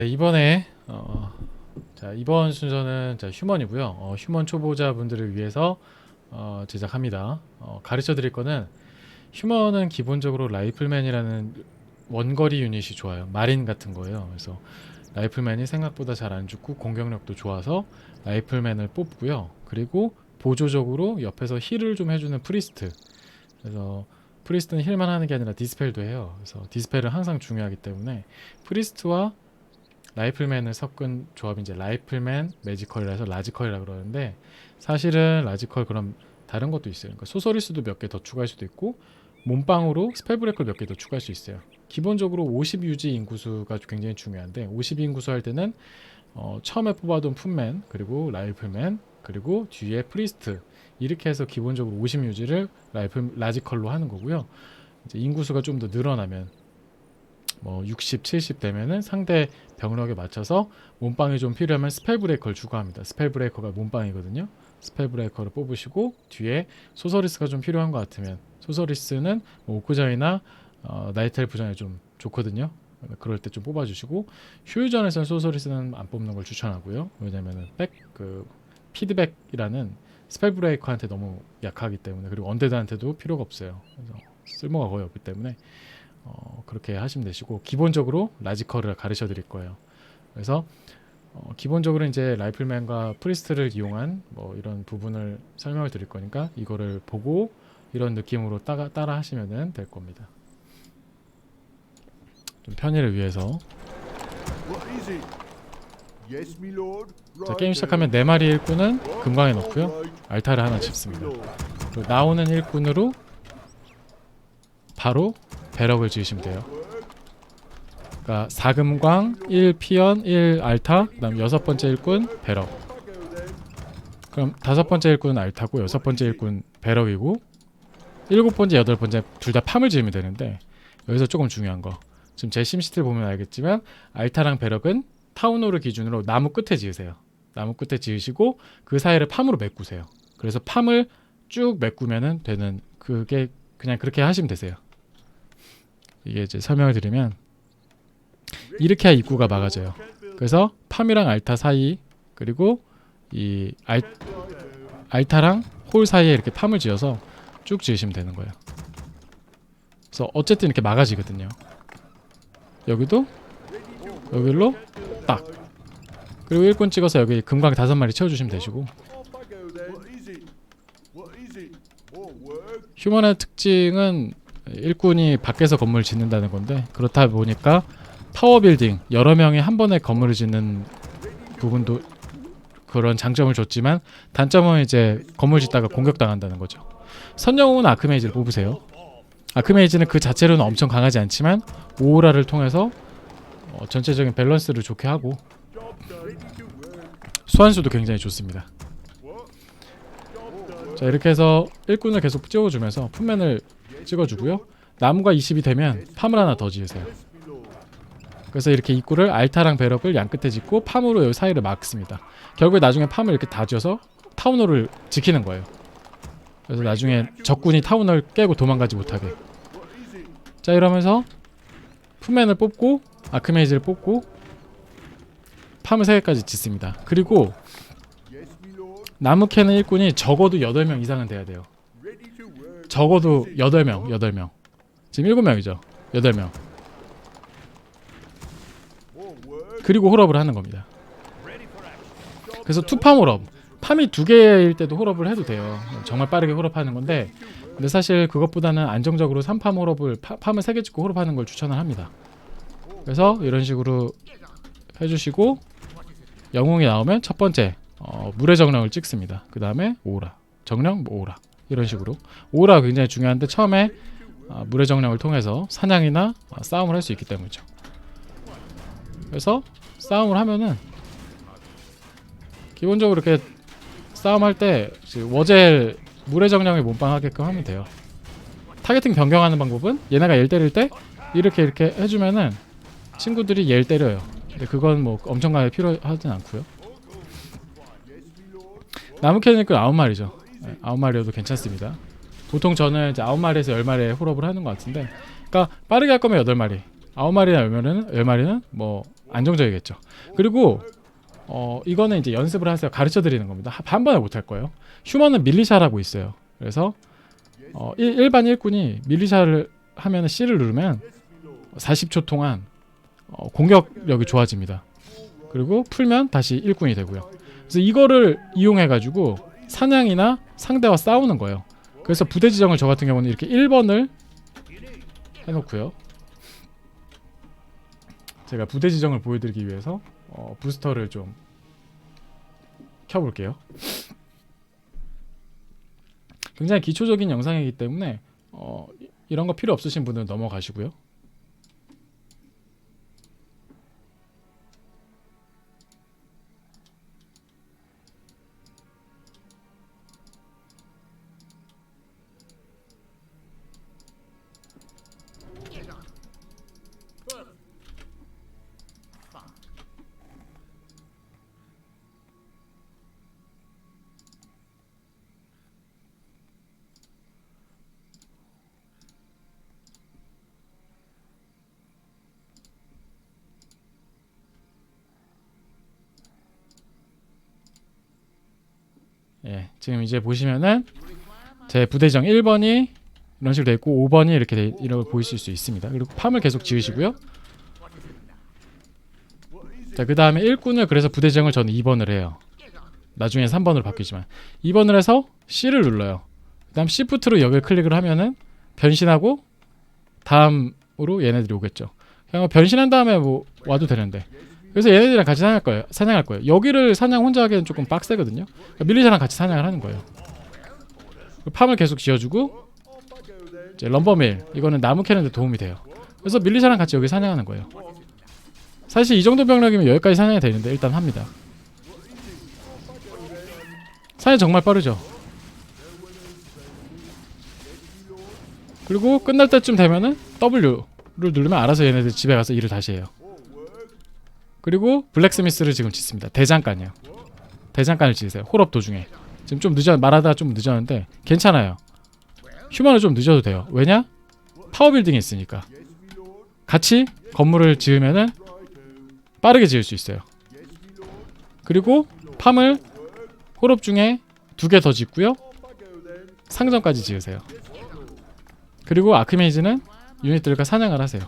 네, 이번에 이번 순서는 휴먼이고요. 휴먼 초보자분들을 위해서 제작합니다. 가르쳐 드릴 거는 휴먼은 기본적으로 라이플맨이라는 원거리 유닛이 좋아요. 마린 같은 거예요. 그래서 라이플맨이 생각보다 잘 안 죽고 공격력도 좋아서 라이플맨을 뽑고요. 그리고 보조적으로 옆에서 힐을 좀 해주는 프리스트. 그래서 프리스트는 힐만 하는 게 아니라 디스펠도 해요. 그래서 디스펠은 항상 중요하기 때문에 프리스트와 라이플맨을 섞은 조합이 이제 라이플맨 매지컬이라 해서 라지컬이라 그러는데, 사실은 라지컬 그럼 다른 것도 있어요. 그러니까 소서리스도 몇 개 더 추가할 수도 있고 몸빵으로 스펠브레이크를 몇 개 더 추가할 수 있어요. 기본적으로 50 유지 인구수가 굉장히 중요한데, 50 인구수 할 때는 처음에 뽑아둔 풋맨, 그리고 라이플맨, 그리고 뒤에 프리스트, 이렇게 해서 기본적으로 50 유지를 라지컬로 하는 거고요. 이제 인구수가 좀 더 늘어나면 60, 70 되면은 상대 병력에 맞춰서 몸빵이 좀 필요하면 스펠 브레이커를 추가합니다. 스펠 브레이커가 몸빵이거든요. 스펠 브레이커를 뽑으시고 뒤에 소서리스가 좀 필요한 것 같으면, 소서리스는 오크전이나 나이트 엘프전에 좀 좋거든요. 그럴 때 좀 뽑아주시고, 휴유전에서는 소서리스는 안 뽑는 걸 추천하고요. 왜냐면은 피드백이라는 스펠 브레이커한테 너무 약하기 때문에, 그리고 언데드한테도 필요가 없어요. 그래서 쓸모가 거의 없기 때문에 그렇게 하시면 되시고, 기본적으로 라지컬을 가르쳐 드릴 거예요. 그래서 기본적으로 이제 라이플맨과 프리스트를 이용한 이런 부분을 설명을 드릴 거니까 이거를 보고 이런 느낌으로 따라 하시면 될 겁니다. 좀 편의를 위해서. 자, 게임 시작하면 4마리 일꾼은 금광에 넣고요. 알타를 하나 짓습니다. 그리고 나오는 일꾼으로 바로 배럭을 지으시면 돼요. 그러니까 4금광, 1피언, 1알타, 그 다음 6번째 일꾼 배럭. 그럼 5번째 일꾼은 알타고 6번째 일꾼 배럭이고 7번째, 8번째 둘 다 팜을 지으면 되는데, 여기서 조금 중요한 거, 지금 제 심시티를 보면 알겠지만 알타랑 배럭은 타운홀을 기준으로 나무 끝에 지으세요. 나무 끝에 지으시고 그 사이를 팜으로 메꾸세요. 그래서 팜을 쭉 메꾸면 되는, 그게 그냥 그렇게 하시면 되세요. 이게 이제 설명을 드리면 이렇게 해야 입구가 막아져요. 그래서 팜이랑 알타 사이, 그리고 이 알타랑 홀 사이에 이렇게 팜을 지어서 쭉 지으시면 되는 거예요. 그래서 어쨌든 이렇게 막아지거든요. 여기도 여기로 딱, 그리고 일꾼 찍어서 여기 금광 5마리 채워주시면 되시고, 휴먼의 특징은 일꾼이 밖에서 건물을 짓는다는 건데, 그렇다 보니까 타워 빌딩, 여러 명이 한 번에 건물을 짓는 부분도 그런 장점을 줬지만, 단점은 이제 건물 짓다가 공격당한다는 거죠. 선영웅은 아크메이지를 뽑으세요. 아크메이지는 그 자체로는 엄청 강하지 않지만 오오라를 통해서 전체적인 밸런스를 좋게 하고 소환수도 굉장히 좋습니다. 자, 이렇게 해서 일꾼을 계속 찍어주면서 풋맨을 찍어주고요. 나무가 20이 되면 팜을 하나 더 지으세요. 그래서 이렇게 입구를 알타랑 배럭을 양끝에 짓고 팜으로 여기 사이를 막습니다. 결국에 나중에 팜을 이렇게 다 지어서 타운홀을 지키는 거예요. 그래서 나중에 적군이 타운홀 깨고 도망가지 못하게. 자, 이러면서 풋맨을 뽑고 아크메이지를 뽑고 팜을 3개까지 짓습니다. 그리고 나무 캐는 일꾼이 적어도 8명 이상은 돼야 돼요. 적어도 8명. 지금 7명이죠. 8명. 그리고 홀업을 하는 겁니다. 그래서 투팜 홀업. 팜이 2개일 때도 홀업을 해도 돼요. 정말 빠르게 홀업하는 건데, 근데 사실 그것보다는 안정적으로 3팜 홀업을, 팜을 3개 찍고 홀업하는 걸 추천을 합니다. 그래서 이런 식으로 해주시고, 영웅이 나오면 첫 번째 물의 정령을 찍습니다. 그 다음에 오라, 정령, 오라, 이런 식으로. 오라가 굉장히 중요한데, 처음에 물의 정령을 통해서 사냥이나 싸움을 할 수 있기 때문이죠. 그래서 싸움을 하면은 기본적으로 이렇게 싸움할 때 워젤 물의 정령에 몸빵하게끔 하면 돼요. 타겟팅 변경하는 방법은 얘네가 얘를 때릴 때 이렇게 해주면은 친구들이 얘를 때려요. 근데 그건 엄청나게 필요하진 않고요. 나무 캐니까 9마리죠. 9마리여도 괜찮습니다. 보통 저는 이제 9마리에서 10마리에 홀업을 하는 것 같은데, 그러니까 빠르게 할 거면 8마리, 9마리나 10마리는 안정적이겠죠. 그리고 이거는 이제 연습을 하세요. 가르쳐 드리는 겁니다. 한 번에 못 할 거예요. 휴먼은 밀리샤라고 있어요. 그래서 일반 일꾼이 밀리샤를 하면 C를 누르면 40초 동안 공격력이 좋아집니다. 그리고 풀면 다시 일꾼이 되고요. 그래서 이거를 이용해 가지고 사냥이나 상대와 싸우는 거예요. 그래서 부대 지정을 저 같은 경우는 이렇게 1번을 해놓고요. 제가 부대 지정을 보여드리기 위해서 부스터를 좀 켜볼게요. 굉장히 기초적인 영상이기 때문에 이런 거 필요 없으신 분들은 넘어가시고요. 예, 지금 이제 보시면은 제 부대정 1번이 이런 식으로 돼 있고 5번이 이렇게 이렇게 보이실 수 있습니다. 그리고 팜을 계속 지으시고요. 자, 그 다음에 일꾼을 그래서 부대정을 저는 2번을 해요. 나중에 3번으로 바뀌지만 2번을 해서 C를 눌러요. 그 다음 Shift로 여기를 클릭을 하면은 변신하고 다음으로 얘네들이 오겠죠. 그냥 변신한 다음에 뭐 와도 되는데, 그래서 얘네들이랑 같이 사냥할 거예요. 여기를 사냥 혼자 하기엔 조금 빡세거든요. 그러니까 밀리샤랑 같이 사냥을 하는 거예요. 팜을 계속 지어주고 이제 럼버밀, 이거는 나무 캐는 데 도움이 돼요. 그래서 밀리샤랑 같이 여기 사냥하는 거예요. 사실 이 정도 병력이면 여기까지 사냥이 되는데 일단 합니다. 사냥 정말 빠르죠. 그리고 끝날 때쯤 되면은 W를 누르면 알아서 얘네들 집에 가서 일을 다시 해요. 그리고 블랙스미스를 지금 짓습니다. 대장간이요. 대장간을 지으세요. 홀업 도중에. 지금 좀 말하다가 좀 늦었는데 괜찮아요. 휴먼은 좀 늦어도 돼요. 왜냐? 파워빌딩이 있으니까. 같이 건물을 지으면은 빠르게 지을 수 있어요. 그리고 팜을 홀업 중에 2개 더 짓고요. 상점까지 지으세요. 그리고 아크메이즈는 유닛들과 사냥을 하세요.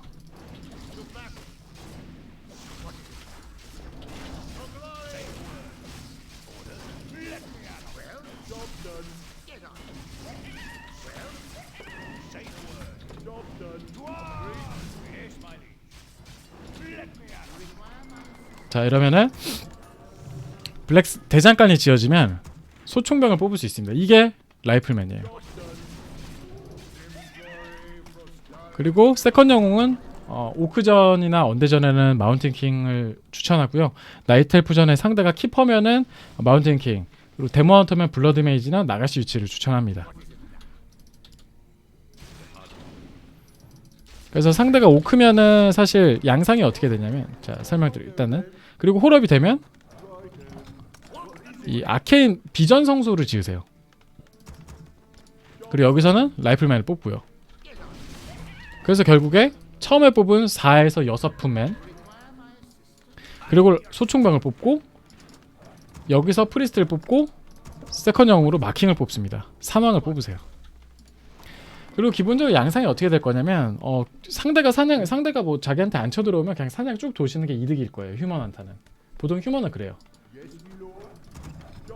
자, 이러면은 대장간이 지어지면 소총병을 뽑을 수 있습니다. 이게 라이플맨이에요. 그리고 세컨 영웅은 오크전이나 언대전에는 마운틴킹을 추천하고요. 나이트엘프전에 상대가 키퍼면은 마운틴킹, 그리고 데모헌터면 블러드메이지나 나가시 위치를 추천합니다. 그래서 상대가 오크면은 사실 양상이 어떻게 되냐면, 자, 설명드릴게요. 일단은 그리고 홀업이 되면 이 아케인 비전 성소를 지으세요. 그리고 여기서는 라이플맨을 뽑고요. 그래서 결국에 처음에 뽑은 4에서 6품맨, 그리고 소총병을 뽑고 여기서 프리스트를 뽑고 세컨 영웅으로 마킹을 뽑습니다. 산왕을 뽑으세요. 그리고 기본적으로 양상이 어떻게 될 거냐면 상대가 뭐 자기한테 안 쳐들어오면 그냥 사냥 쭉 도시는 게 이득일 거예요. 휴먼한테는. 보통 휴먼은 그래요.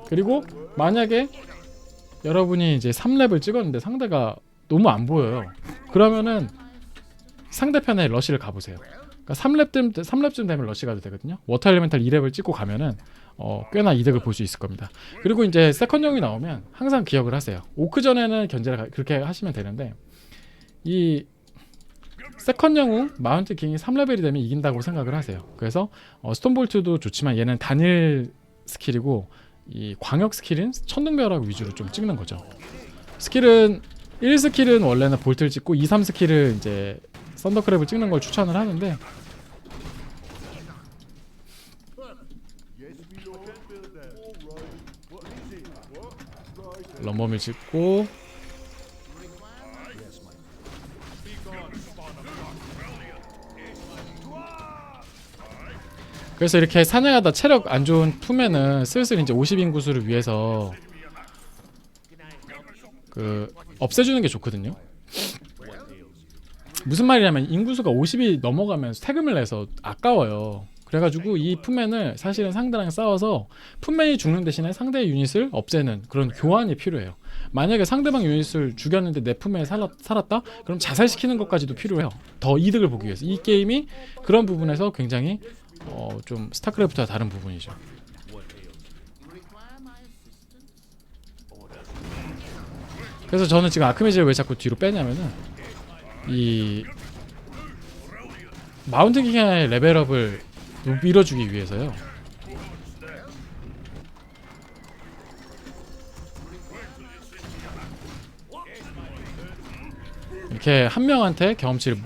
그리고 만약에 여러분이 이제 3렙을 찍었는데 상대가 너무 안 보여요. 그러면은 상대편에 러시를 가보세요. 그러니까 3렙쯤 되면 러시 가도 되거든요. 워터 엘리멘탈 2렙을 찍고 가면은 꽤나 이득을 볼 수 있을 겁니다. 그리고 이제 세컨 영이 나오면 항상 기억을 하세요. 오크전에는 견제를 그렇게 하시면 되는데, 이 세컨 영웅 마운트 킹이 3레벨이 되면 이긴다고 생각을 하세요. 그래서 스톤볼트도 좋지만 얘는 단일 스킬이고 이 광역 스킬은 천둥벼락 위주로 좀 찍는 거죠. 스킬은 1스킬은 원래는 볼트를 찍고 2, 3스킬을 이제 썬더크랩을 찍는 걸 추천을 하는데, 럼범을 찍고 그래서 이렇게 사냥하다 체력 안 좋은 품에는 슬슬 이제 50 인구수를 위해서 그 없애주는 게 좋거든요. 무슨 말이냐면 인구수가 50이 넘어가면 세금을 내서 아까워요. 그래가지고 이 품맨을 사실은 상대랑 싸워서 품맨이 죽는 대신에 상대의 유닛을 없애는 그런 교환이 필요해요. 만약에 상대방 유닛을 죽였는데 내 품맨이 살았다? 그럼 자살시키는 것까지도 필요해요. 더 이득을 보기 위해서. 이 게임이 그런 부분에서 굉장히 좀 스타크래프트와 다른 부분이죠. 그래서 저는 지금 아크메지를 왜 자꾸 뒤로 빼냐면은 이 마운트 킹의 레벨업을 밀어주기 위해서요. 이렇게 한 명한테 경험치를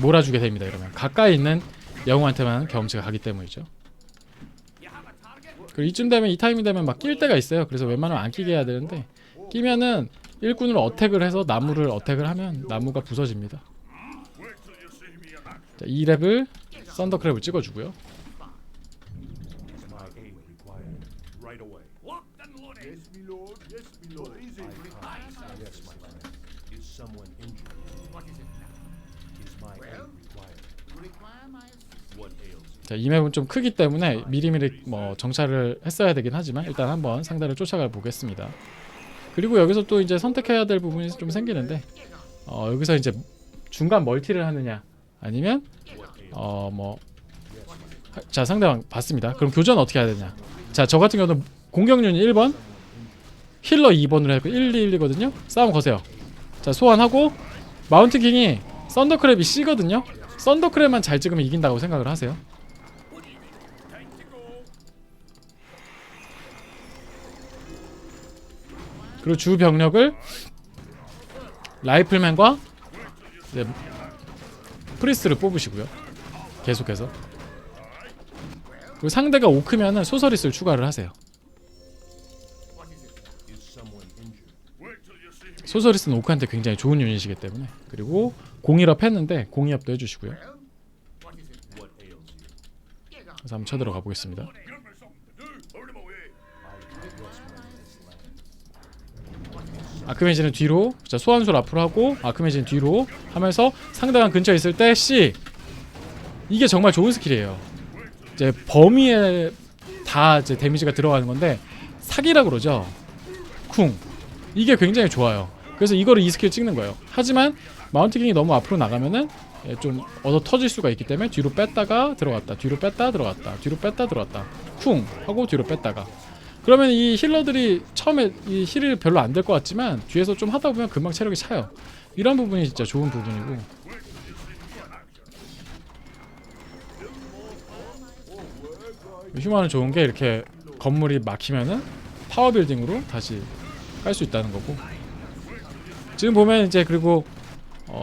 몰아주게 됩니다. 이러면 가까이 있는 영웅한테만 경험치가 가기 때문이죠. 그리고 이쯤 되면 이 타이밍 되면 막 낄 때가 있어요. 그래서 웬만하면 안 끼게 해야 되는데 끼면은 일꾼으로 어택을 해서 나무를 어택을 하면 나무가 부서집니다. 자, 2렙을 썬더크랩을 찍어주고요. 자, 이 맵은 좀 크기 때문에 미리미리 뭐 정찰을 했어야 되긴 하지만 일단 한번 상대를 쫓아가 보겠습니다. 그리고 여기서 또 이제 선택해야 될 부분이 좀 생기는데 여기서 이제 중간 멀티를 하느냐 아니면 자, 상대방 봤습니다. 그럼 교전 어떻게 해야 되냐. 자, 저 같은 경우는 공격 유닛 1번 힐러 2번으로 했고 1, 2, 1이거든요. 싸움 거세요. 자, 소환하고 마운트 킹이 썬더크랩이 C거든요. 썬더크랩만 잘 찍으면 이긴다고 생각을 하세요. 그리고 주 병력을 라이플맨과 프리스트를 뽑으시고요. 계속해서. 그리고 상대가 오크면은 소서리스를 추가를 하세요. 소서리스는 오크한테 굉장히 좋은 유닛이기 때문에. 그리고 공일업 했는데 공이업도 해주시고요. 그래서 한번 쳐들어가 보겠습니다. 아크메지는 뒤로, 자, 소환술 앞으로 하고 아크메지는 뒤로 하면서 상대방 근처에 있을 때 C, 이게 정말 좋은 스킬이에요. 이제 범위에 다 이제 데미지가 들어가는 건데 사기라고 그러죠. 쿵, 이게 굉장히 좋아요. 그래서 이거를 이 스킬 찍는 거예요. 하지만 마운트킹이 너무 앞으로 나가면은 좀 얻어 터질 수가 있기 때문에 뒤로 뺐다가 들어갔다, 뒤로 뺐다 들어갔다, 뒤로 뺐다 들어갔다, 쿵 하고 뒤로 뺐다가. 그러면 이 힐러들이 처음에 이 힐이 별로 안 될 것 같지만 뒤에서 좀 하다 보면 금방 체력이 차요. 이런 부분이 진짜 좋은 부분이고. 휴먼은 좋은 게 이렇게 건물이 막히면은 타워 빌딩으로 다시 깔 수 있다는 거고. 지금 보면 이제 그리고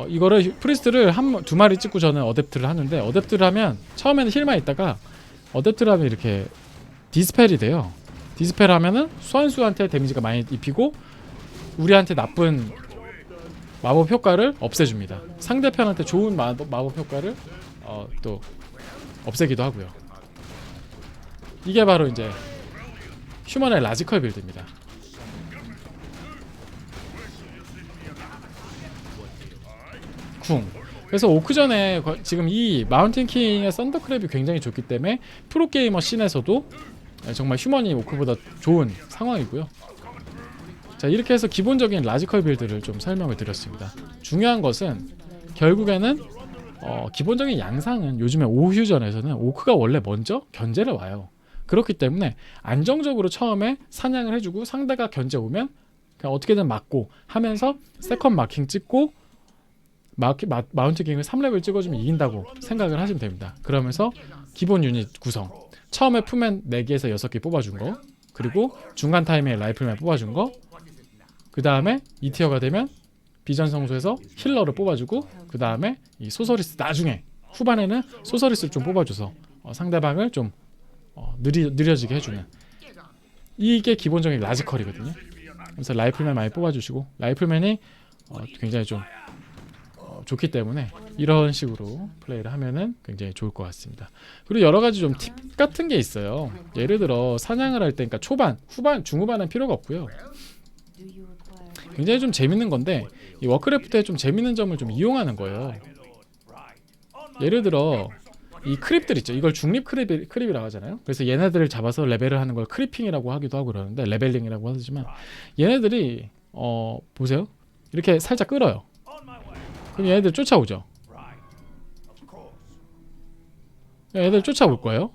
이거를 프리스트를 두 마리 찍고 저는 어댑트를 하는데, 어댑트를 하면 처음에는 힐만 있다가 어댑트를 하면 이렇게 디스펠이 돼요. 디스펠 하면은 소환수한테 데미지가 많이 입히고 우리한테 나쁜 마법 효과를 없애줍니다. 상대편한테 좋은 마법 효과를 또 없애기도 하고요. 이게 바로 이제 휴먼의 라지컬 빌드입니다. 쿵. 그래서 오크전에 지금 이 마운틴 킹의 썬더크랩이 굉장히 좋기 때문에 프로게이머 씬에서도 정말 휴먼이 오크보다 좋은 상황이고요. 자, 이렇게 해서 기본적인 라지컬 빌드를 좀 설명을 드렸습니다. 중요한 것은 결국에는 기본적인 양상은 요즘에 오휴전에서는 오크가 원래 먼저 견제를 와요. 그렇기 때문에 안정적으로 처음에 사냥을 해주고 상대가 견제 오면 그냥 어떻게든 막고 하면서 세컨 마킹 찍고 마운트 킹을 3렙을 찍어주면 이긴다고 생각을 하시면 됩니다. 그러면서 기본 유닛 구성, 처음에 품맨 4개에서 6개 뽑아준 거, 그리고 중간 타임에 라이플맨 뽑아준 거, 그 다음에 2티어가 되면 비전 성소에서 힐러를 뽑아주고, 그 다음에 이 소서리스 나중에 후반에는 소서리스를 좀 뽑아줘서 상대방을 좀 느려지게 해주는, 이게 기본적인 라지컬이거든요. 그래서 라이플맨 많이 뽑아주시고, 라이플맨이 굉장히 좀 좋기 때문에 이런 식으로 플레이를 하면은 굉장히 좋을 것 같습니다. 그리고 여러 가지 좀 팁 같은 게 있어요. 예를 들어 사냥을 할 때, 그러니까 초반, 후반, 중후반은 필요가 없고요. 굉장히 좀 재밌는 건데 이 워크래프트의 좀 재밌는 점을 좀 이용하는 거예요. 예를 들어 이 크립들 있죠. 이걸 중립 크립이라고 하잖아요. 그래서 얘네들을 잡아서 레벨을 하는 걸 크리핑이라고 하기도 하고 그러는데 레벨링이라고 하지만 얘네들이 보세요. 이렇게 살짝 끌어요. 그럼 얘네들 쫓아오죠. 얘네들 쫓아올 거예요.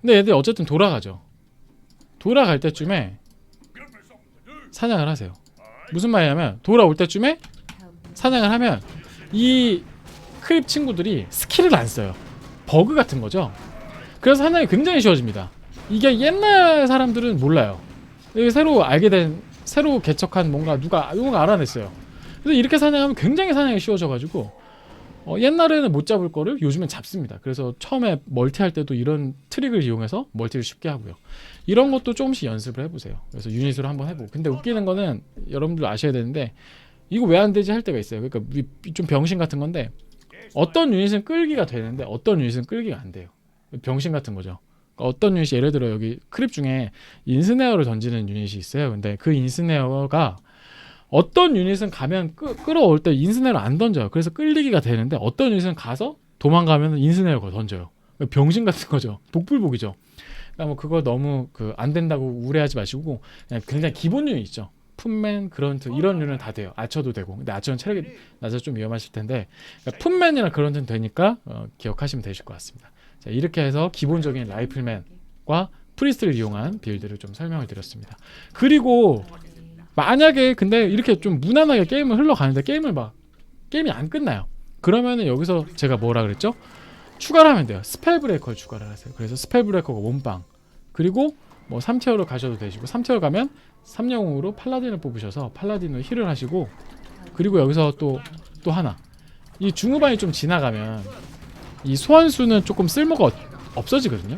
근데 얘들 어쨌든 돌아가죠. 돌아갈 때쯤에 사냥을 하세요. 무슨 말이냐면 돌아올 때쯤에 사냥을 하면 이 크립 친구들이 스킬을 안 써요. 버그 같은 거죠. 그래서 사냥이 굉장히 쉬워집니다. 이게 옛날 사람들은 몰라요. 이게 새로 개척한 뭔가 누가 알아냈어요. 그래서 이렇게 사냥하면 굉장히 사냥이 쉬워져가지고 옛날에는 못 잡을 거를 요즘엔 잡습니다. 그래서 처음에 멀티할 때도 이런 트릭을 이용해서 멀티를 쉽게 하고요. 이런 것도 조금씩 연습을 해보세요. 그래서 유닛으로 한번 해보고. 근데 웃기는 거는 여러분들 아셔야 되는데 이거 왜 안 되지 할 때가 있어요. 그러니까 좀 병신 같은 건데 어떤 유닛은 끌기가 되는데 어떤 유닛은 끌기가 안 돼요. 병신 같은 거죠. 그러니까 어떤 유닛이 예를 들어 여기 크립 중에 인스네어를 던지는 유닛이 있어요. 근데 그 인스네어가 어떤 유닛은 가면 끌어올 때 인스네어를 안 던져요. 그래서 끌리기가 되는데 어떤 유닛은 가서 도망가면 인스네어가 던져요. 병신 같은 거죠. 복불복이죠. 그러니까 뭐 그거 너무 안 된다고 우려하지 마시고 그냥 굉장히 기본 유닛 있죠. 풋맨, 그런트 이런 유닛은 다 돼요. 아처도 되고. 근데 아처는 체력이 낮아서 좀 위험하실 텐데 그러니까 풋맨이나 그런트는 되니까 기억하시면 되실 것 같습니다. 자, 이렇게 해서 기본적인 라이플맨과 프리스트를 이용한 빌드를 좀 설명을 드렸습니다. 그리고 만약에 근데 이렇게 좀 무난하게 게임을 흘러가는데 게임이 안 끝나요. 그러면은 여기서 제가 뭐라 그랬죠? 추가를 하면 돼요. 스펠 브레이커를 추가를 하세요. 그래서 스펠 브레이커가 몸빵, 그리고 뭐 3티어로 가셔도 되시고 3티어 가면 3영웅으로 팔라딘을 뽑으셔서 팔라딘으로 힐을 하시고, 그리고 여기서 또 하나, 이 중후반이 좀 지나가면 이 소환수는 조금 쓸모가 없어지거든요.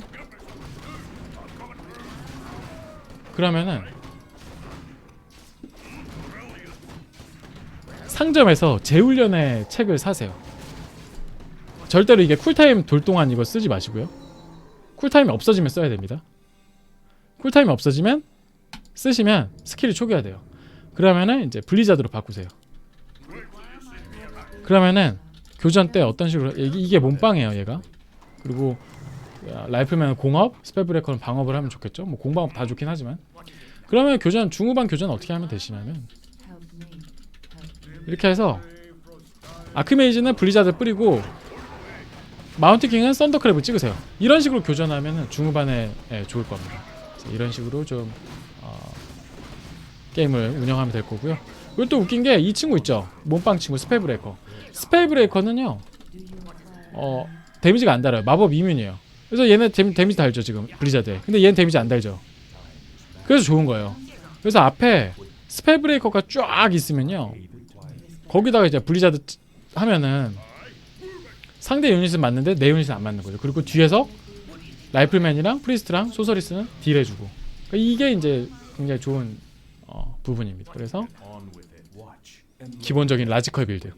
그러면은 상점에서 재훈련의 책을 사세요. 절대로 이게 쿨타임 돌 동안 이거 쓰지 마시고요. 쿨타임이 없어지면 써야 됩니다. 쿨타임이 없어지면 쓰시면 스킬이 초기화 돼요. 그러면은 이제 블리자드로 바꾸세요. 그러면은 교전 때 어떤 식으로 이게 몸빵이에요, 얘가. 그리고 라이플맨은 공업, 스펠브레이커는 방업을 하면 좋겠죠. 뭐 공방업 다 좋긴 하지만. 그러면 중후반 교전 어떻게 하면 되시냐면 이렇게 해서 아크메이지는 블리자드 뿌리고 마운트킹은 썬더크랩을 찍으세요. 이런 식으로 교전하면 중후반에 좋을 겁니다. 이런 식으로 좀 게임을 운영하면 될 거고요. 그리고 또 웃긴 게 이 친구 있죠. 몸빵 친구 스펠브레이커. 스펠브레이커는요 데미지가 안 달아요. 마법 이뮨이에요. 그래서 얘네 데미지 달죠 지금 블리자드에. 근데 얘는 데미지 안 달죠. 그래서 좋은 거예요. 그래서 앞에 스펠브레이커가 쫙 있으면요, 거기다가 이제 블리자드 하면은 상대 유닛은 맞는데 내 유닛은 안 맞는 거죠. 그리고 뒤에서 라이플맨이랑 프리스트랑 소서리스는 딜해주고. 그러니까 이게 이제 굉장히 좋은 부분입니다. 그래서 기본적인 라지컬 빌드,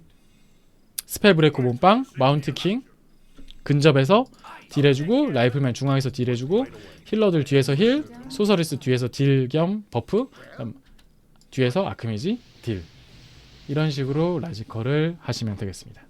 스펠브레이커 몸빵, 마운트킹 근접에서 딜해주고, 라이플맨 중앙에서 딜해주고, 힐러들 뒤에서 힐, 소서리스 뒤에서 딜 겸 버프, 뒤에서 아크메이지 딜. 이런 식으로 라지컬을 하시면 되겠습니다.